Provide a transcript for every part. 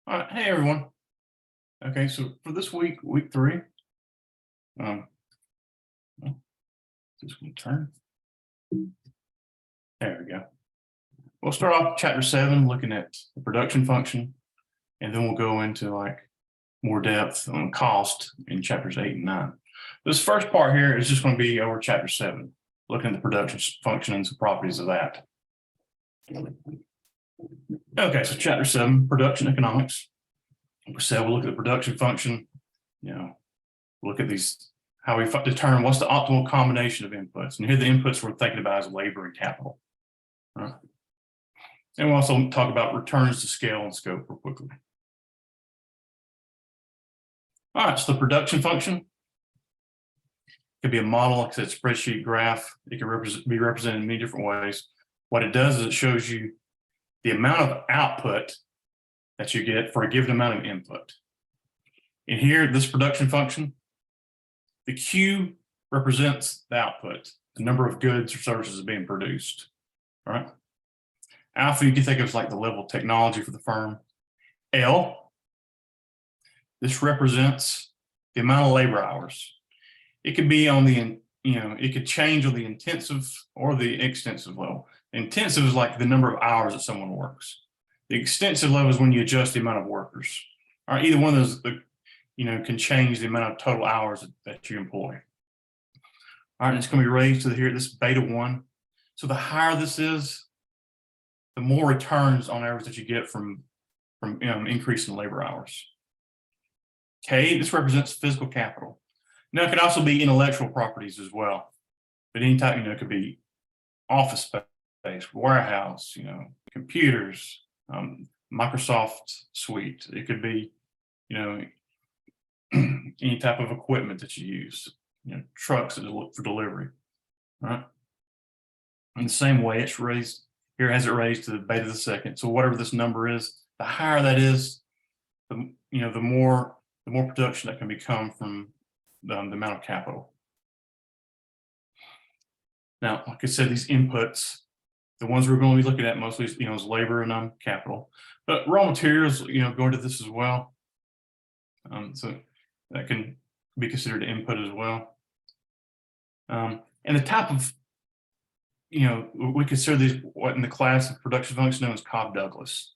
All right, hey everyone. Okay, so for this week, week three, um, well, just gonna turn. There we go. We'll start off with chapter 7, looking at the production function, and then we'll go into like more depth on cost in chapters 8 and 9. This first part here is just going to be over chapter 7, looking at the production function and some properties of that. Okay, so chapter 7, production economics. Like we said, we'll look at the production function, look at these, how we determine what's the optimal combination of inputs. And here the inputs we're thinking about is labor and capital. Right? And we'll also talk about returns to scale and scope real quickly. All right, so the production function. It could be a model, like I said, spreadsheet, graph. It can be represented in many different ways. What it does is it shows you the amount of output that you get for a given amount of input. And here, this production function, the Q represents the output, the number of goods or services being produced. All right. Alpha, you can think of as like the level of technology for the firm. L, this represents the amount of labor hours. It could be on the, it could change on the intensive or the extensive level. Intensive is like the number of hours that someone works. The extensive level is when you adjust the amount of workers. All right, either one of those, can change the amount of total hours that you employ. All right, it's going to be raised to here, this beta 1. So the higher this is, the more returns on average that you get from increase in labor hours. K, this represents physical capital. Now, it could also be intellectual properties as well. But any type, it could be office space, warehouse, computers, Microsoft suite. It could be, any type of equipment that you use, trucks for delivery, right? In the same way, it's raised here as it raised to the beta of the second. So whatever this number is, the higher that is, the more production that can become from the amount of capital. Now, like I said, these inputs, the ones we're going to be looking at mostly, is labor and capital. But raw materials, go into this as well. So that can be considered input as well. And the type of, we consider these what in the class of production function known as Cobb-Douglas.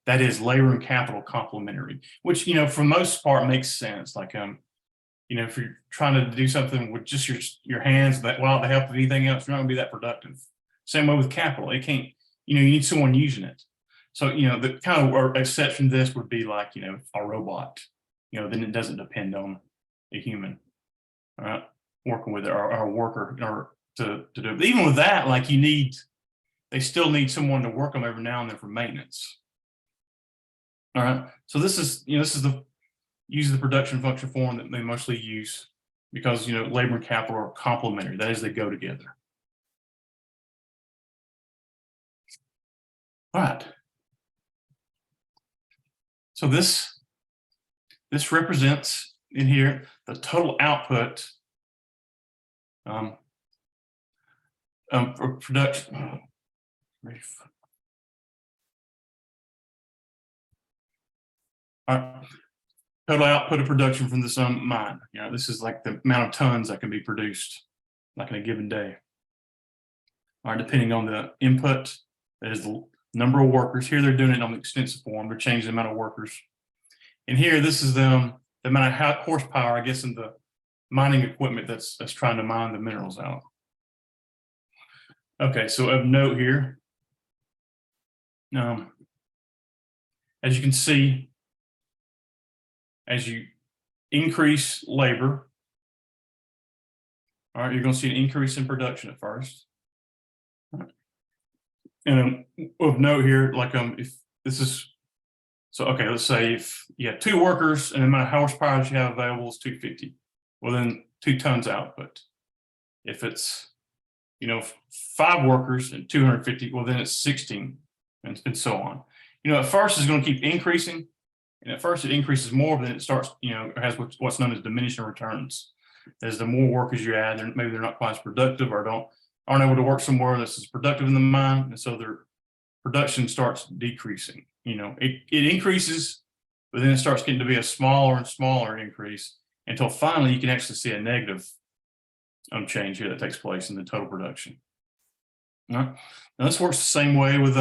That is labor and capital complementary, which, for the most part makes sense. Like, if you're trying to do something with just your hands that without the help of anything else, you're not going to be that productive. Same way with capital. It can't, you need someone using it. So, the kind of exception to this would be like, a robot, then it doesn't depend on a human, all right, working with it or a worker or to do it. But even with that, like they still need someone to work them every now and then for maintenance. All right. So this is the production function form that they mostly use because, labor and capital are complementary. That is, they go together. All right. So this represents in here the total output for production. All right. Total output of production from this mine. This is like the amount of tons that can be produced, like in a given day. All right, depending on the input, that is the number of workers. Here they're doing it on the extensive form. They're changing the amount of workers. And here, this is the amount of horsepower, I guess, in the mining equipment that's trying to mine the minerals out. Okay, so of note here, as you can see, as you increase labor, all right, you're going to see an increase in production at first. Right. And of note here, like if this is, so okay, let's say if you have 2 workers and the amount of horsepower that you have available is 250, well then 2 tons output. If it's 5 workers and 250, well then it's 16, and so on. At first it's going to keep increasing. And at first it increases more, but then it starts, has what's known as diminishing returns. As the more workers you add, maybe they're not quite as productive or aren't able to work somewhere that's as productive in the mine, and so their production starts decreasing. It increases but then it starts getting to be a smaller and smaller increase until finally you can actually see a negative change here that takes place in the total production. All right. Now this works the same way with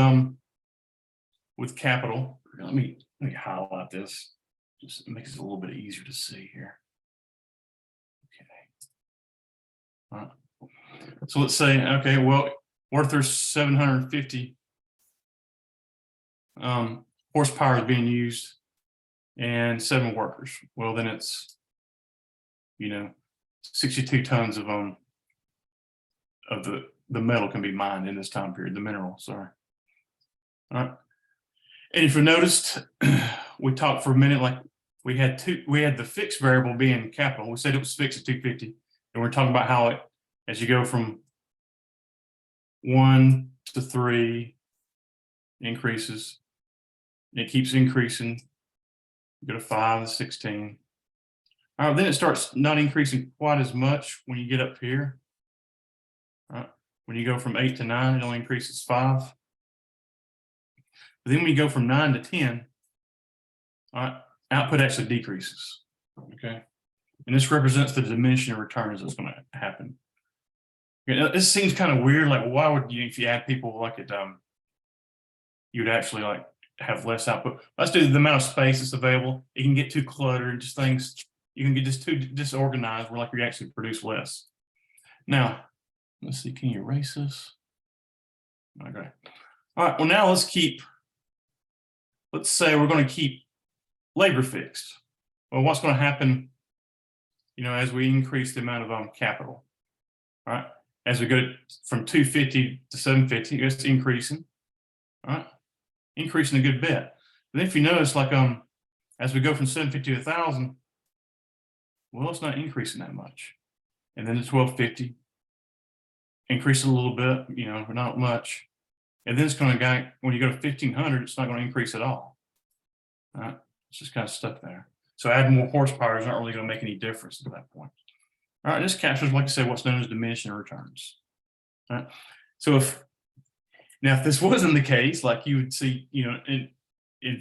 capital. Let me highlight this. Just makes it a little bit easier to see here. Okay. All right. So let's say, okay, well, what if there's 750 horsepower is being used and 7 workers? Well, then it's, 62 tons of the metal can be mined in this time period, the mineral, sorry. All right. And if you noticed, we talked for a minute, like we had the fixed variable being capital. We said it was fixed at 250. And we're talking about how as you go from 1 to 3 increases, it keeps increasing. You go to 5 to 16. All right, then it starts not increasing quite as much when you get up here. All right. When you go from 8 to 9, it only increases 5. But then when you go from 9 to 10, all right, output actually decreases. Okay. And this represents the diminishing returns that's going to happen. This seems kind of weird. Like, why would you, if you add people like it, you'd actually like have less output? Let's do the amount of space that's available. It can get too cluttered, just things, you can get just too disorganized where like you actually produce less. Now, let's see, can you erase this? Okay. All right, well now let's say we're going to keep labor fixed. Well, what's going to happen, as we increase the amount of capital, all right? As we go from 250 to 750, it's increasing, all right? Increasing a good bit. But if you notice, like as we go from 750 to 1,000, well, it's not increasing that much. And then to 1,250, increase a little bit, but not much. And then it's going to when you go to 1,500, it's not going to increase at all. All right? It's just kind of stuck there. So adding more horsepower is not really going to make any difference at that point. All right, this captures, like I said, what's known as diminishing returns. All right. So if this wasn't the case, like you would see, in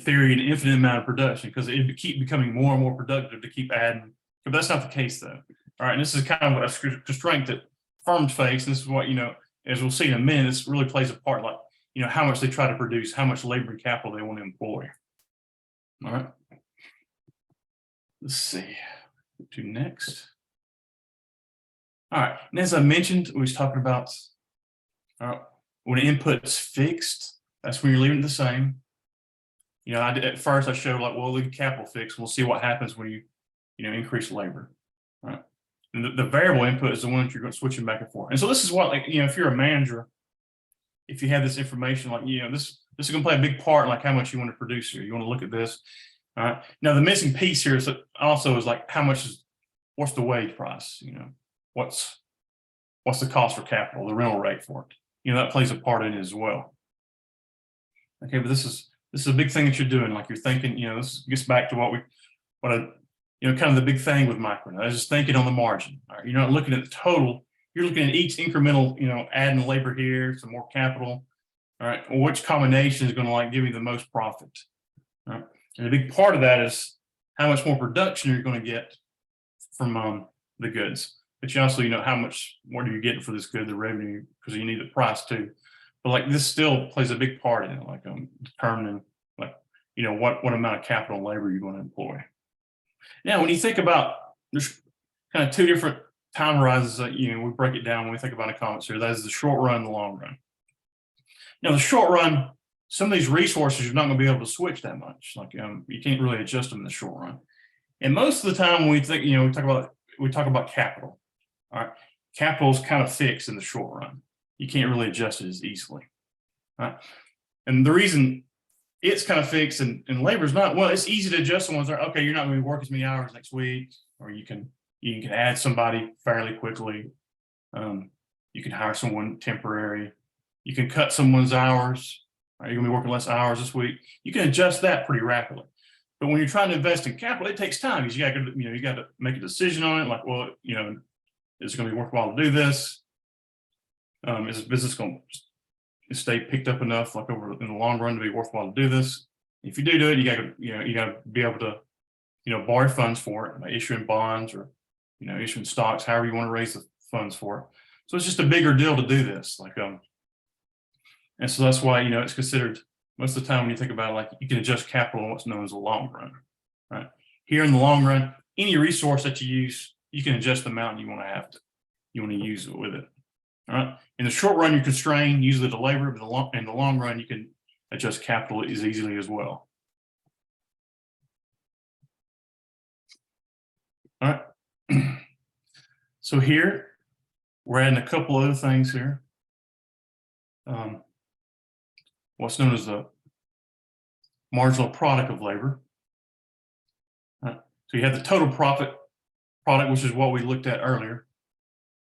theory, an infinite amount of production, because it would keep becoming more and more productive to keep adding. But that's not the case, though. All right, and this is kind of a constraint that firms face. And this is what, as we'll see in a minute, this really plays a part, like, how much they try to produce, how much labor and capital they want to employ. All right. Let's see. Go to next. All right, and as I mentioned, we was talking about when an input's fixed, that's when you're leaving it the same. At first I showed like, well, leave capital fixed. We'll see what happens when you, increase labor. All right. And the variable input is the one that you're going to switch back and forth. And so this is what, like, if you're a manager, if you have this information, like, this is going to play a big part in like how much you want to produce here. You want to look at this. All right. Now the missing piece here is like what's the wage price? What's the cost for capital, the rental rate for it? That plays a part in it as well. Okay, but this is a big thing that you're doing. Like you're thinking, this gets back to kind of the big thing with micro. I was just thinking on the margin. All right, you're not looking at the total. You're looking at each incremental, adding labor here, some more capital. All right, well, which combination is going to give me the most profit? All right, and a big part of that is how much more production you're going to get from the goods. But you also, how much more do you get for this good, the revenue, because you need the price too. But like this still plays a big part in it, like determining what amount of capital and labor you're going to employ. Now, when you think about, there's kind of two different time horizons that, we break it down when we think about economics here. That is the short run and the long run. Now, the short run, some of these resources you're not going to be able to switch that much. Like you can't really adjust them in the short run. And most of the time when we think, we talk about capital. All right, capital is kind of fixed in the short run. You can't really adjust it as easily. All right? And the reason it's kind of fixed and labor is not, well, it's easy to adjust. Someone's like, okay, you're not going to work as many hours next week, or you can add somebody fairly quickly. You can hire someone temporary. You can cut someone's hours. Are you going to be working less hours this week? You can adjust that pretty rapidly. But when you're trying to invest in capital, it takes time. You got to make a decision on it. Like, well, is it going to be worthwhile to do this? Is this business going to stay picked up enough, like over in the long run, to be worthwhile to do this? If you do it, you got to be able to, borrow funds for it by issuing bonds or, issuing stocks, however you want to raise the funds for it. So it's just a bigger deal to do this. And so that's why, it's considered most of the time when you think about it, like you can adjust capital in what's known as the long run, right? Here in the long run, any resource that you use, you can adjust the amount you want to use it with it. All right. In the short run, you're constrained, usually the labor, but in the long run, you can adjust capital as easily as well. All right. So here, we're adding a couple other things here. What's known as the marginal product of labor. So you have the total product, which is what we looked at earlier.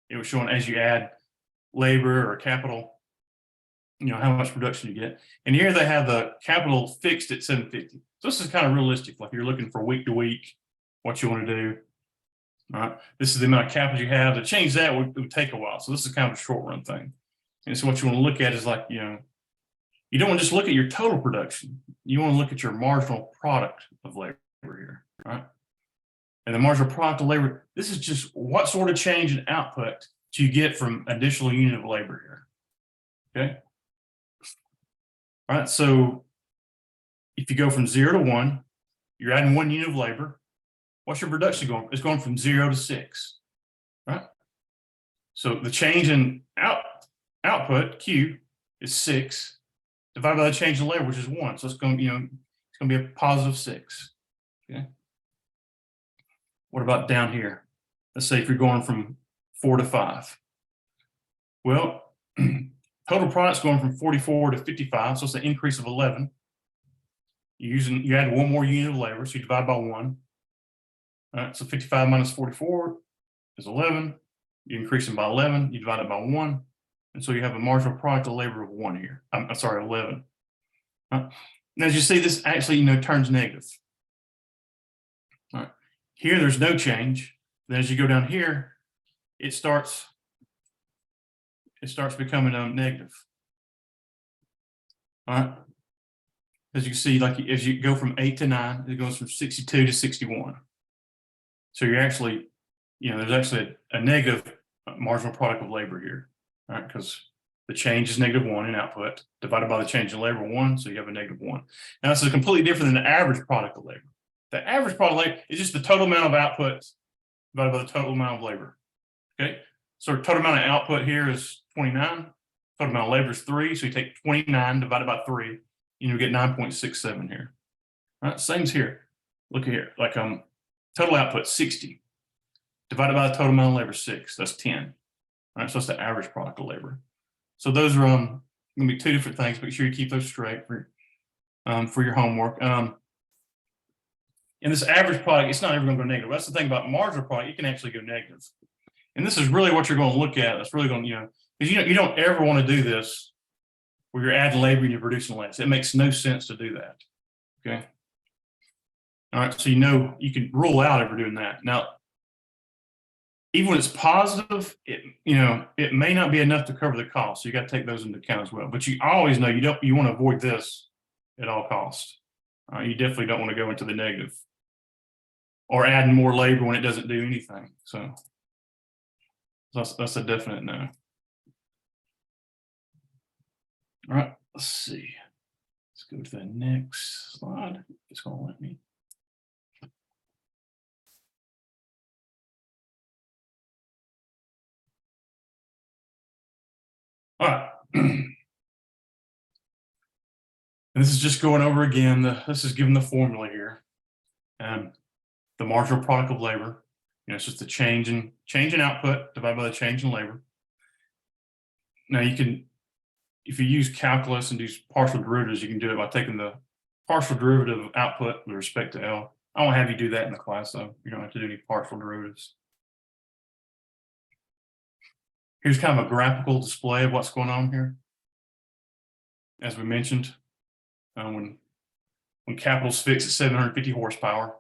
It was showing as you add labor or capital, how much production you get. And here they have the capital fixed at 750. So this is kind of realistic. Like you're looking for week to week, what you want to do. All right. This is the amount of capital you have. To change that would take a while. So this is kind of a short run thing. And so what you want to look at is like, you don't want to just look at your total production. You want to look at your marginal product of labor here, right? And the marginal product of labor, this is just what sort of change in output do you get from additional unit of labor here, okay? All right, so if you go from 0 to 1, you're adding 1 unit of labor. What's your production going? It's going from 0 to 6, right? So the change in output, Q, is 6, divided by the change in labor, which is 1. So it's going to, it's going to be a positive 6. Okay. What about down here? Let's say if you're going from 4 to 5. Well, total product's going from 44 to 55, so it's an increase of 11. You add 1 more unit of labor, so you divide by 1. All right, so 55 minus 44 is 11. You increase them by 11. You divide it by 1. And so you have a marginal product of labor of 1 here. I'm sorry, 11. Now, as you see, this actually, turns negative. All right. Here, there's no change. Then as you go down here, it starts becoming negative. All right. As you can see, like as you go from 8 to 9, it goes from 62 to 61. So you're actually, there's actually a negative marginal product of labor here. All right, because the change is -1 in output divided by the change in labor 1, so you have a -1. Now this is completely different than the average product of labor. The average product of labor is just the total amount of output divided by the total amount of labor. Okay, so total amount of output here is 29. Total amount of labor is 3, so you take 29 divided by 3, and you get 9.67 here. All right, same's here. Look here, like total output 60 divided by the total amount of labor 6. That's 10. All right, so that's the average product of labor. So those are going to be 2 different things. Make sure you keep those straight for your homework. And this average product, it's not ever going to go negative. That's the thing about marginal product; it can actually go negative. And this is really what you're going to look at. That's really going to, because you don't ever want to do this where you're adding labor and you're producing less. It makes no sense to do that. Okay. All right, so you can rule out ever doing that. Now, even when it's positive, it may not be enough to cover the cost. So you got to take those into account as well. But you always know you want to avoid this at all costs. You definitely don't want to go into the negative or adding more labor when it doesn't do anything. So that's a definite no. All right, let's see. Let's go to the next slide. It's going to let me. All right. And this is just going over again. This is given the formula here. The marginal product of labor. It's just the change in output divided by the change in labor. Now you can, if you use calculus and do partial derivatives, you can do it by taking the partial derivative of output with respect to L. I won't have you do that in the class, though. You don't have to do any partial derivatives. Here's kind of a graphical display of what's going on here. As we mentioned, when capital's fixed at 750 horsepower,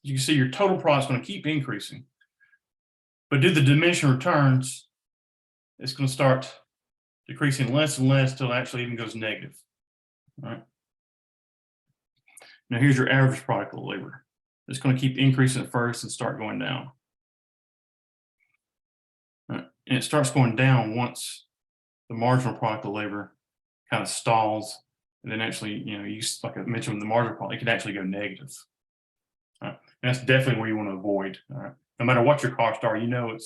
you can see your total product is going to keep increasing. But due to the diminishing returns, it's going to start decreasing less and less until it actually even goes negative. All right. Now here's your average product of labor. It's going to keep increasing at first and start going down. And it starts going down once the marginal product of labor kind of stalls, and then actually, like I mentioned, the marginal product, it can actually go negative. And that's definitely where you want to avoid. All right. No matter what your costs are, you want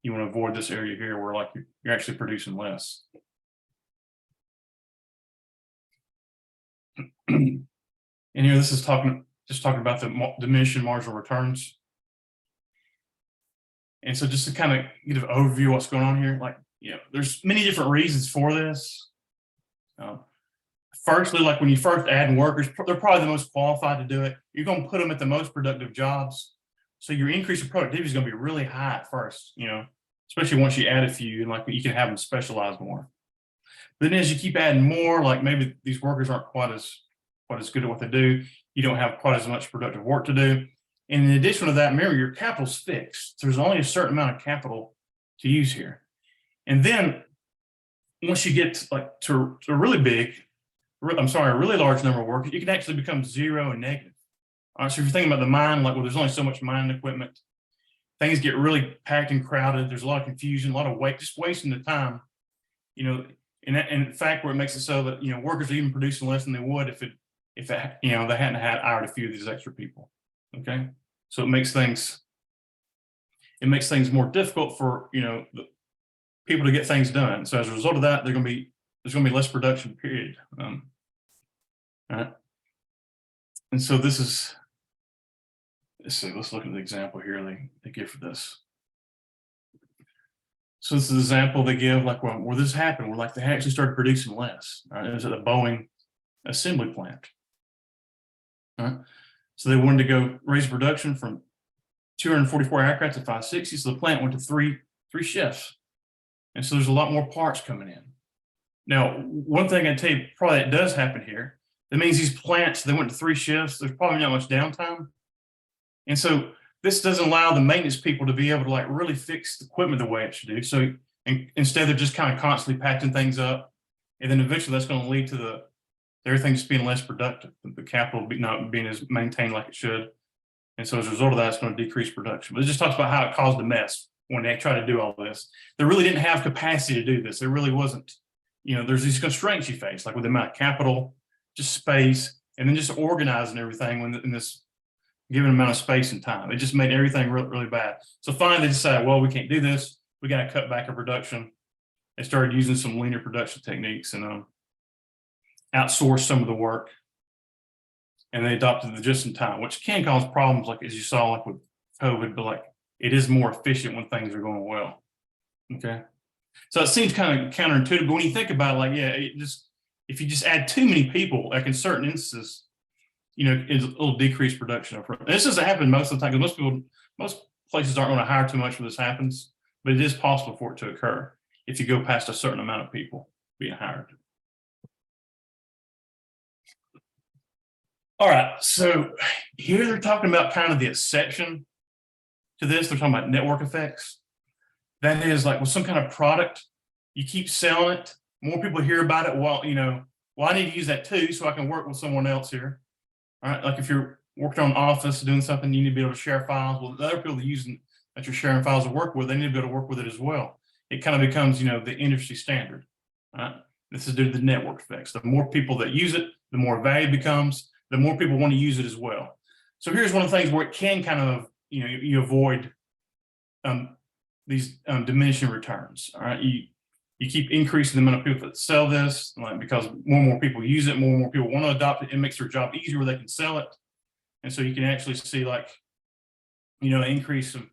to avoid this area here where like you're actually producing less. And here, this is just talking about the diminishing marginal returns. And so just to kind of get an overview of what's going on here, like, there's many different reasons for this. Firstly, like when you first add workers, they're probably the most qualified to do it. You're going to put them at the most productive jobs. So your increase in productivity is going to be really high at first, especially once you add a few, and like you can have them specialize more. Then as you keep adding more, like maybe these workers aren't quite as good at what they do. You don't have quite as much productive work to do. And in addition to that, remember, your capital's fixed. So there's only a certain amount of capital to use here. And then once you get to a really large number of workers, it can actually become zero and negative. All right, so if you're thinking about the mine, like, well, there's only so much mining equipment. Things get really packed and crowded. There's a lot of confusion, a lot of just wasting the time. And in fact, where it makes it so that workers are even producing less than they would if they hadn't hired a few of these extra people. Okay, so it makes things more difficult for the people to get things done. So as a result of that, there's going to be less production. Period. All right, and so this is. Let's look at the example here they give for this. So this is an example they give, like where this happened, where like they actually started producing less. Right? It was at a Boeing assembly plant. All right. So they wanted to go raise production from 244 aircraft to 560. So the plant went to three shifts. And so there's a lot more parts coming in. Now, one thing I tell you, probably that does happen here. That means these plants, they went to 3 shifts. There's probably not much downtime. And so this doesn't allow the maintenance people to be able to like really fix the equipment the way it should do. So instead they're just kind of constantly patching things up. And then eventually that's going to lead to everything just being less productive, the capital not being as maintained like it should. And so as a result of that, it's going to decrease production. But it just talks about how it caused a mess when they tried to do all this. They really didn't have capacity to do this. There really wasn't, there's these constraints you face, like with the amount of capital, just space, and then just organizing everything in this given amount of space and time. It just made everything really, really bad. So finally they decided, well, we can't do this. We got to cut back our production. They started using some leaner production techniques and outsource some of the work. And they adopted the just in time, which can cause problems, like as you saw, like with COVID, but like it is more efficient when things are going well. Okay. So it seems kind of counterintuitive, but when you think about it, like, if you just add too many people, like in certain instances, it'll decrease production up front. This doesn't happen most of the time because most places aren't going to hire too much when this happens, but it is possible for it to occur if you go past a certain amount of people being hired. All right, so here they're talking about kind of the exception to this. They're talking about network effects. That is like with some kind of product, you keep selling it, more people hear about it. Well, I need to use that too, so I can work with someone else here. All right, like if you're working on Office, doing something, you need to be able to share files. Well, the other people that you're sharing files to work with, they need to be able to work with it as well. It kind of becomes, the industry standard. All right, this is due to the network effects. The more people that use it, the more value it becomes. The more people want to use it as well. So here's one of the things where it can kind of, you avoid these diminishing returns. All right, you keep increasing the amount of people that sell this, like because more and more people use it, more and more people want to adopt it. It makes their job easier where they can sell it, and so you can actually see like, an increase of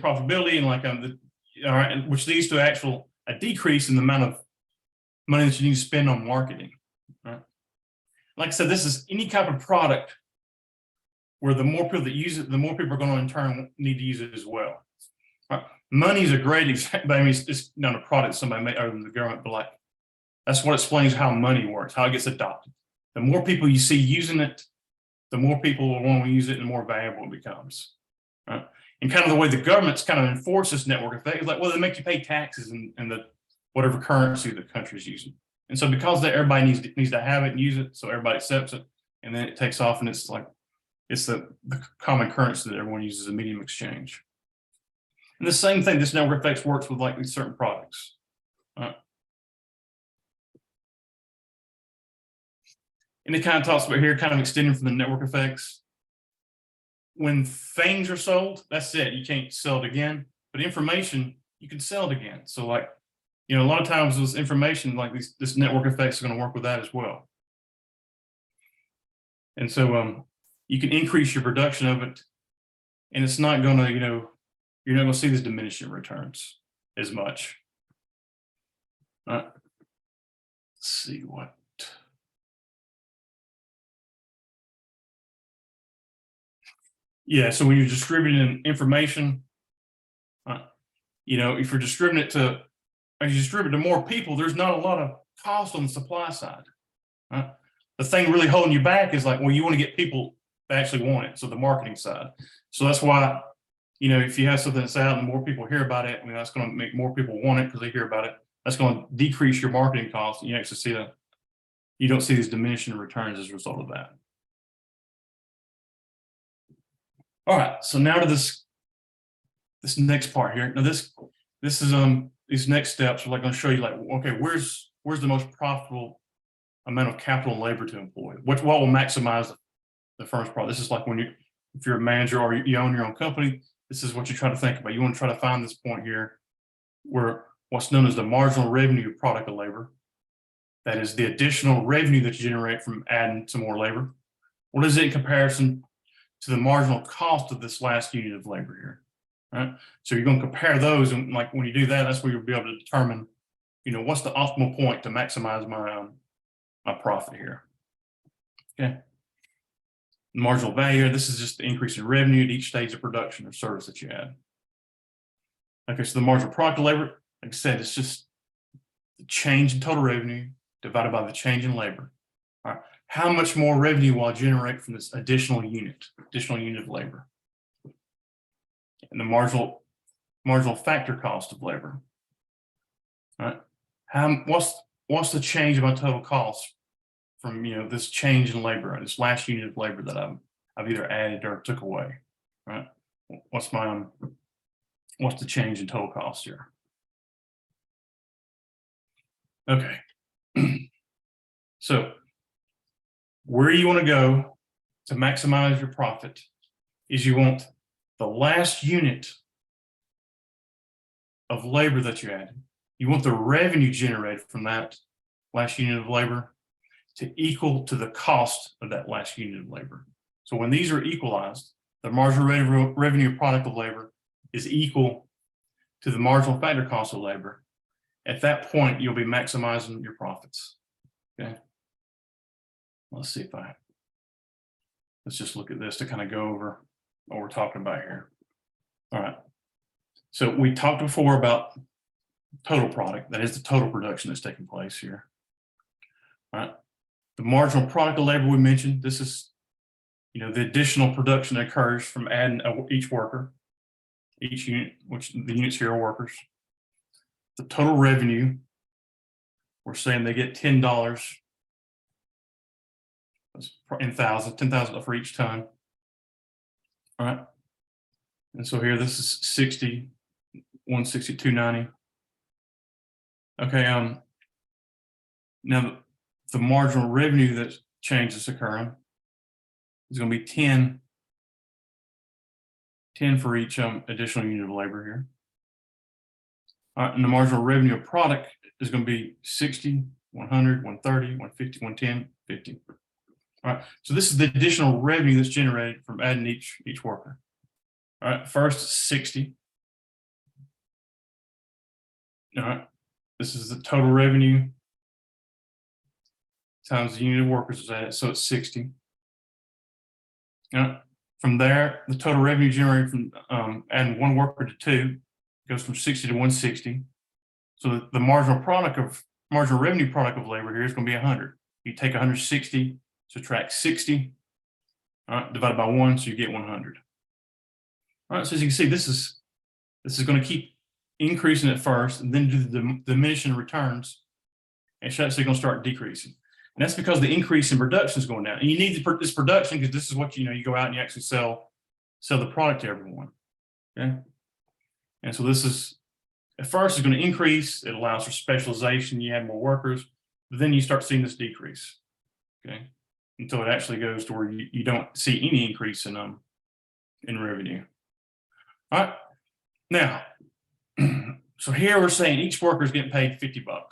profitability and like all right, which leads to a decrease in the amount of money that you need to spend on marketing. Right? Like I said, this is any type of product where the more people that use it, the more people are going to in turn need to use it as well. Right? Money is a great example. I mean, it's not a product somebody made other than the government, but like that's what explains how money works, how it gets adopted. The more people you see using it, the more people will want to use it and the more valuable it becomes. Right? And kind of the way the government's kind of enforce this network effect is like, well, they make you pay taxes in the whatever currency the country's using. And so because that everybody needs to have it and use it, so everybody accepts it, and then it takes off, and it's like it's the common currency that everyone uses, a medium exchange. And the same thing, this network effects works with like these certain products. And it kind of talks about here, kind of extending from the network effects. When things are sold, that's it. You can't sell it again. But information, you can sell it again. So like, a lot of times this information, like this network effects, are going to work with that as well. And so you can increase your production of it, and it's not going to, you're not going to see these diminishing returns as much. Let's see what. Yeah, so when you're distributing information, if you're distributing it as you distribute to more people, there's not a lot of cost on the supply side. The thing really holding you back is like, well, you want to get people that actually want it. So the marketing side. So that's why, if you have something that's out and more people hear about it, that's going to make more people want it because they hear about it. That's going to decrease your marketing costs. And you actually see that you don't see these diminishing returns as a result of that. All right, so now to this next part here. Now this is these next steps are like going to show you like, okay, where's the most profitable amount of capital and labor to employ? What will maximize the firm's profit? This is like if you're a manager or you own your own company, this is what you try to think about. You want to try to find this point here where what's known as the marginal revenue of product of labor. That is the additional revenue that you generate from adding some more labor. What is it in comparison to the marginal cost of this last unit of labor here? Right? So you're going to compare those, and like when you do that, that's where you'll be able to determine, what's the optimal point to maximize my profit here. Okay. Marginal value, this is just the increase in revenue at each stage of production or service that you add. Okay, so the marginal product of labor, like I said, it's just the change in total revenue divided by the change in labor. All right, how much more revenue will I generate from this additional unit of labor? And the marginal factor cost of labor. All right, what's the change in my total cost from this change in labor, this last unit of labor that I've either added or took away? Right? What's the change in total cost here? Okay. So where you want to go to maximize your profit is you want the last unit of labor that you added. You want the revenue generated from that last unit of labor to equal to the cost of that last unit of labor. So when these are equalized, the marginal revenue product of labor is equal to the marginal factor cost of labor. At that point, you'll be maximizing your profits. Okay. Let's see let's just look at this to kind of go over what we're talking about here. All right. So we talked before about total product. That is the total production that's taking place here. All right. The marginal product of labor we mentioned, this is, the additional production that occurs from adding each worker, each unit, which the units here are workers. The total revenue, we're saying they get $10 in thousands, 10,000 for each ton. All right. And so here, this is 60, 160, 290. Okay. Now the marginal revenue that change is occurring is going to be 10 for each additional unit of labor here. And the marginal revenue of product is going to be 60, 100, 130, 150, 110, 50. All right, so this is the additional revenue that's generated from adding each worker. All right, first 60. All right, this is the total revenue times the unit of workers is added, so it's 60. All right, from there, the total revenue generated from adding one worker to two goes from 60 to 160. So the marginal revenue product of labor here is going to be 100. You take 160, subtract 60, all right, divided by 1, so you get 100. All right, so as you can see, this is going to keep increasing at first, and then do the diminishing returns It's actually going to start decreasing. And that's because the increase in production is going down. And you need this production because this is what, you go out and you actually sell the product to everyone. Okay. And so this is, at first, it's going to increase. It allows for specialization. You add more workers, but then you start seeing this decrease. Okay. Until it actually goes to where you don't see any increase in revenue. All right. Now, so here we're saying each worker is getting paid $50. All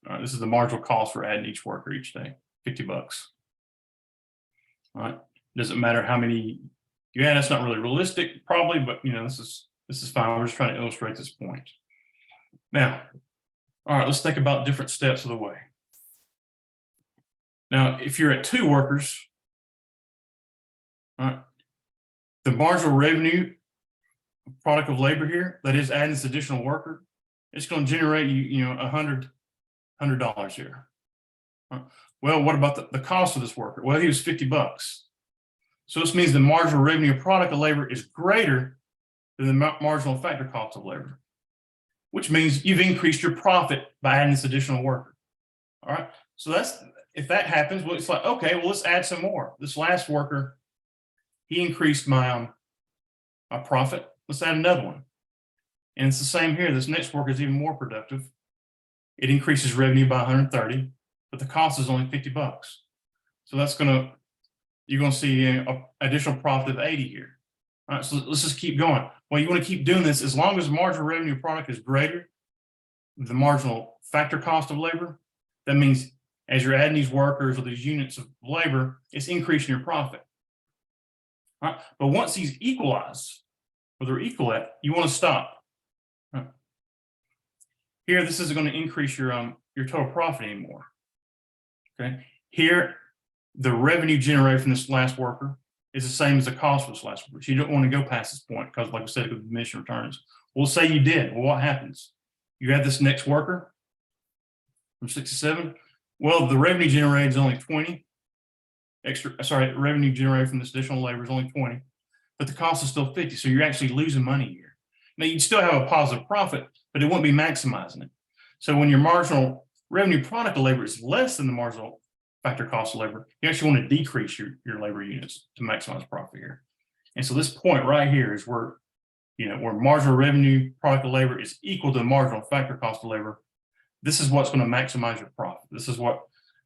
right. This is the marginal cost for adding each worker each day, $50. All right. Doesn't matter how many you add. That's not really realistic, probably, but this is fine. We're just trying to illustrate this point. Now, all right, let's think about different steps of the way. Now, if you're at 2 workers, all right, the marginal revenue product of labor here, that is adding this additional worker, it's going to generate you $100 here. Right. Well, what about the cost of this worker? Well, he was $50. So this means the marginal revenue product of labor is greater than the marginal factor cost of labor, which means you've increased your profit by adding this additional worker. All right. So if that happens, well, it's like, okay, well, let's add some more. This last worker, he increased my profit. Let's add another one. And it's the same here. This next worker is even more productive. It increases revenue by 130, but the cost is only $50. So you're going to see an additional profit of 80 here. All right, so let's just keep going. Well, you want to keep doing this as long as the marginal revenue product is greater than the marginal factor cost of labor. That means as you're adding these workers or these units of labor, it's increasing your profit. All right, but once these equalize, or they're equal at, you want to stop. Right. Here, this isn't going to increase your total profit anymore. Okay. Here, the revenue generated from this last worker is the same as the cost for this last worker. So you don't want to go past this point because, like I said, it could diminish returns. Well, say you did. Well, what happens? You add this next worker from 67. Well, the revenue generated is only 20. Revenue generated from this additional labor is only 20, but the cost is still 50. So you're actually losing money here. Now, you'd still have a positive profit, but it won't be maximizing it. So when your marginal revenue product of labor is less than the marginal factor cost of labor, you actually want to decrease your labor units to maximize profit here. And so this point right here is where, where marginal revenue product of labor is equal to the marginal factor cost of labor. This is what's going to maximize your profit. This is what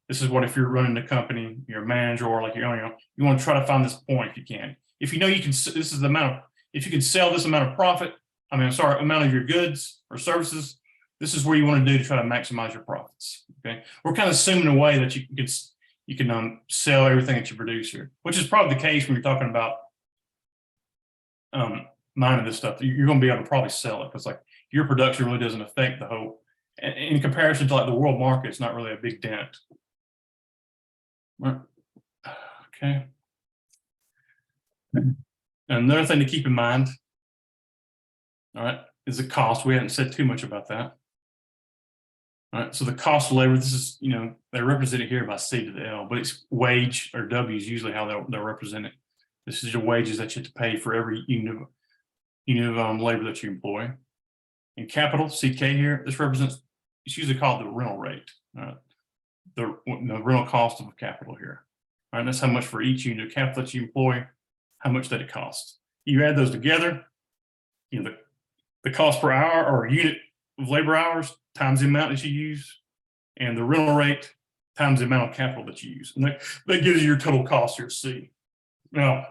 if you're running the company, you're a manager, or like you want to try to find this point if you can. If you can, this is the amount of, if you can sell this amount of profit, amount of your goods or services, this is where you want to do to try to maximize your profits. Okay, we're kind of assuming a way that you can sell everything that you produce here, which is probably the case when you're talking about mining this stuff. You're going to be able to probably sell it because like your production really doesn't affect the whole. In comparison to like the world market, it's not really a big dent. Okay. Another thing to keep in mind, all right, is the cost. We haven't said too much about that. All right, so the cost of labor, this is, they're represented here by C to the L, but it's wage, or W is usually how they're represented. This is your wages that you have to pay for every unit of labor that you employ. In capital, CK here, this represents, it's usually called the rental rate, the rental cost of capital here. All right, that's how much for each unit of capital that you employ, how much that it costs. You add those together, the cost per hour or unit of labor hours times the amount that you use, and the rental rate times the amount of capital that you use. And that gives you your total cost here, C. Now,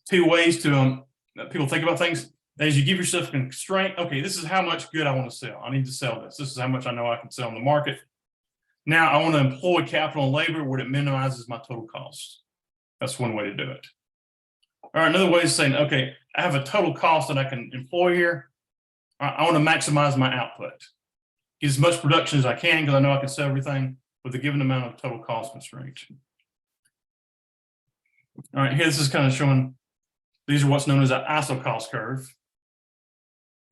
2 ways to people think about things. As you give yourself a constraint, okay, this is how much good I want to sell. I need to sell this. This is how much I know I can sell in the market. Now I want to employ capital and labor where it minimizes my total cost. That's one way to do it. All right, another way is saying, okay, I have a total cost that I can employ here. I want to maximize my output. Get as much production as I can because I know I can sell everything with a given amount of total cost constraint. All right, here this is kind of showing, these are what's known as an ISO cost curve.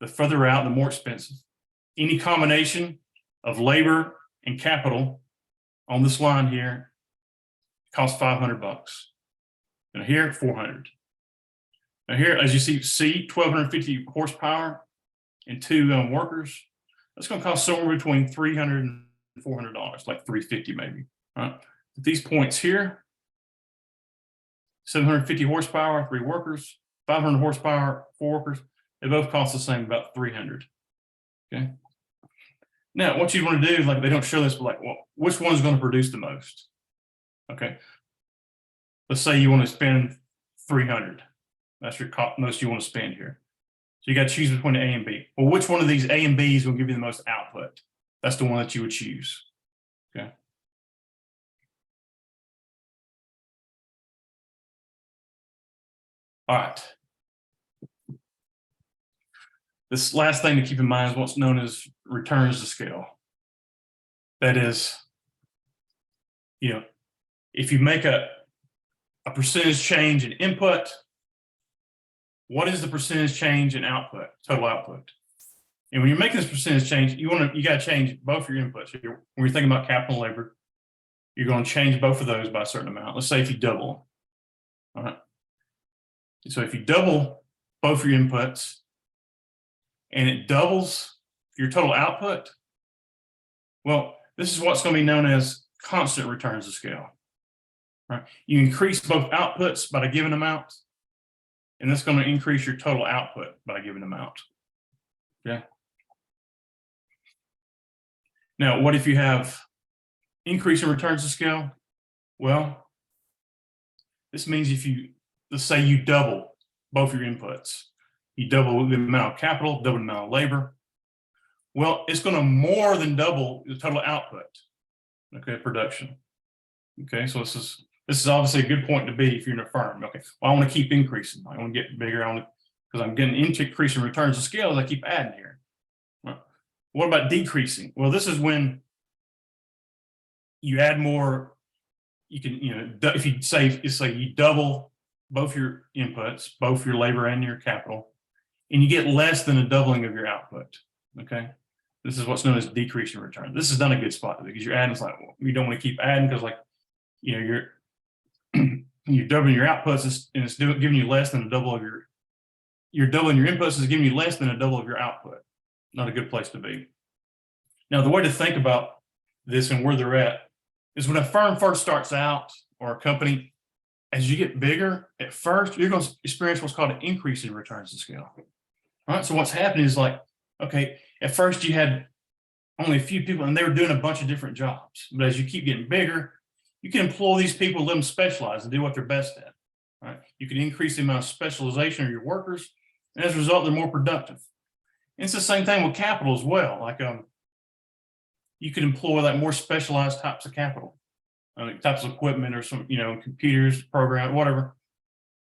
The further out, the more expensive. Any combination of labor and capital on this line here costs $500. And here, 400. Now here, as you see, C, 1,250 horsepower and 2 workers. That's going to cost somewhere between $300 and $400, like $350 maybe. Right? These points here, 750 horsepower, 3 workers, 500 horsepower, 4 workers, they both cost the same, about 300. Okay. Now, what you want to do, like they don't show this, but like, well, which one's going to produce the most? Okay. Let's say you want to spend 300. That's your most you want to spend here. So you got to choose between A and B. Well, which one of these A and B's will give you the most output? That's the one that you would choose. Okay. All right. This last thing to keep in mind is what's known as returns to scale. That is, if you make a percentage change in input, what is the percentage change in output, total output? And when you're making this percentage change, you got to change both your inputs. When you're thinking about capital and labor, you're going to change both of those by a certain amount. Let's say if you double, all right. So if you double both your inputs and it doubles your total output, well, this is what's going to be known as constant returns to scale. Right? You increase both outputs by a given amount, and that's going to increase your total output by a given amount. Okay. Now, what if you have increase in returns to scale? Well, this means let's say you double both your inputs. You double the amount of capital, double the amount of labor. Well, it's going to more than double the total output. Okay, production. Okay, so this is obviously a good point to be if you're in a firm. Okay, well, I want to keep increasing. I want to get bigger. Because I'm getting increasing returns to scale as I keep adding here. Well, what about decreasing? Well, this is when you add more. You can, if you say you double both your inputs, both your labor and your capital, and you get less than a doubling of your output. Okay, this is what's known as decreasing return. This is not a good spot because you're adding. It's like, well, you don't want to keep adding because, like, you're doubling your outputs and it's giving you less than a double of you're doubling your inputs is giving you less than a double of your output. Not a good place to be. Now, the way to think about this and where they're at is when a firm first starts out, or a company, as you get bigger, at first, you're going to experience what's called an increase in returns to scale. All right, so what's happening is, like, okay, at first you had only a few people and they were doing a bunch of different jobs. But as you keep getting bigger, you can employ these people, let them specialize and do what they're best at. Right? You can increase the amount of specialization of your workers, and as a result, they're more productive. And it's the same thing with capital as well. Like, you could employ like more specialized types of capital, types of equipment, or some, computers, program, whatever,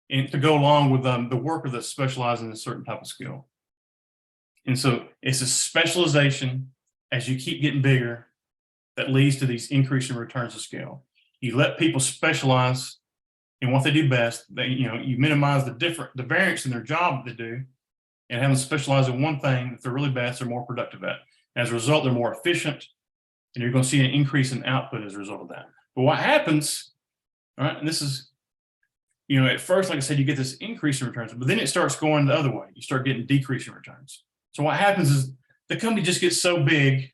and to go along with the worker that's specialized in a certain type of skill. And so it's a specialization as you keep getting bigger that leads to these increasing returns to scale. You let people specialize in what they do best. You minimize the variance in their job that they do, and have them specialize in one thing that they're really best, they're more productive at. As a result, they're more efficient, and you're going to see an increase in output as a result of that. But what happens, all right, and this is, at first, like I said, you get this increase in returns, but then it starts going the other way. You start getting decreasing returns. So what happens is the company just gets so big,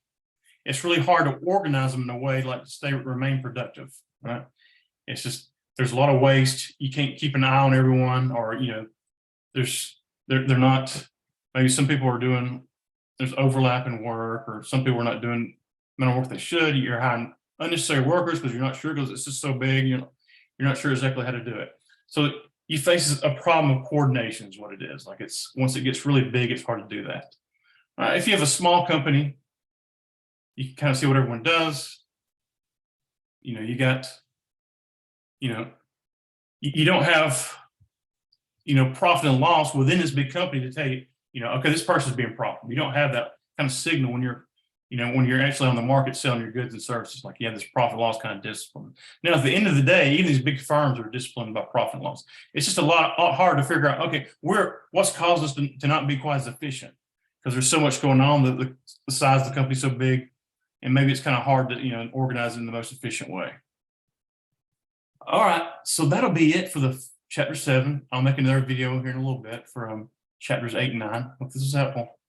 it's really hard to organize them in a way like to remain productive, right? It's just, there's a lot of waste. You can't keep an eye on everyone, or, they're not, maybe some people are doing, there's overlap in work, or some people are not doing the amount of work they should. You're hiring unnecessary workers because you're not sure, because it's just so big, you're not sure exactly how to do it. So you face a problem of coordination is what it is. Like, once it gets really big, it's hard to do that. If you have a small company, you can kind of see what everyone does. You got, you don't have, profit and loss within this big company to tell you, okay, this person's being profitable. You don't have that kind of signal when you're actually on the market selling your goods and services. Like, you have this profit loss kind of discipline. Now, at the end of the day, even these big firms are disciplined by profit and loss. It's just a lot hard to figure out, okay, what's caused us to not be quite as efficient, because there's so much going on, the size of the company's so big, and maybe it's kind of hard to organize it in the most efficient way. All right, so that'll be it for the chapter 7. I'll make another video here in a little bit for chapters 8 and 9. Hope this is helpful.